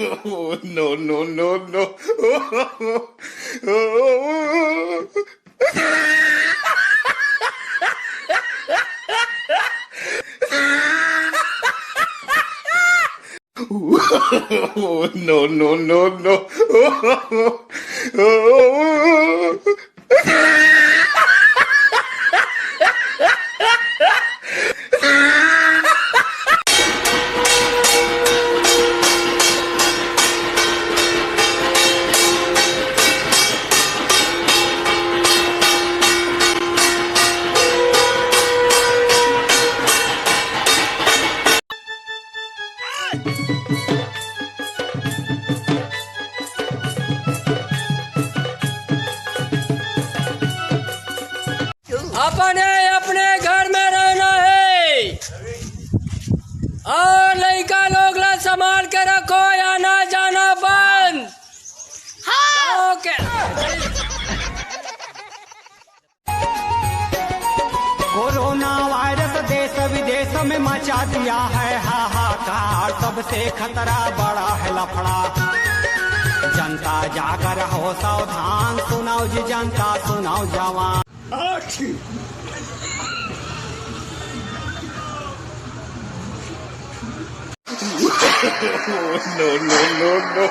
Oh, no, no, no, no. Oh, no, no, no, no. अपने अपने घर में रहना है और लड़का लोग ला संभाल के रखो, आना जाना बंद। हाँ। ओके। कोरोना वायरस देश विदेश में मचा दिया है हाहाकार, सबसे खतरा बड़ा है लफड़ा। जनता जागर हो सावधान, सुनाओ जी जनता सुनाओ जवान। No, no, no, no.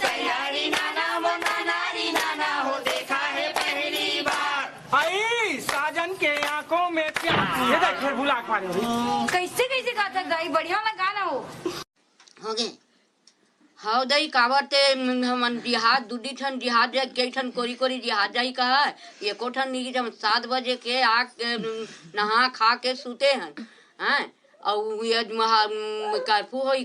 तैयारी नाना मोना नारी नाना हो देखा है पहली बार। आई साजन के आंखों में प्यार, ये देख फिर भुला खा रही। कैसे कैसे गाता गाई बढ़िया वाला गाना हो गे हाउ दई कावरते हमन जिहाद दुडी ठन जिहाद जा के ठन कोरी कोरी जिहाद जाई का एको ठन नी जब 7 बजे के आ नहा खा के सूते हन हैं और ये कर्फ्यू होई।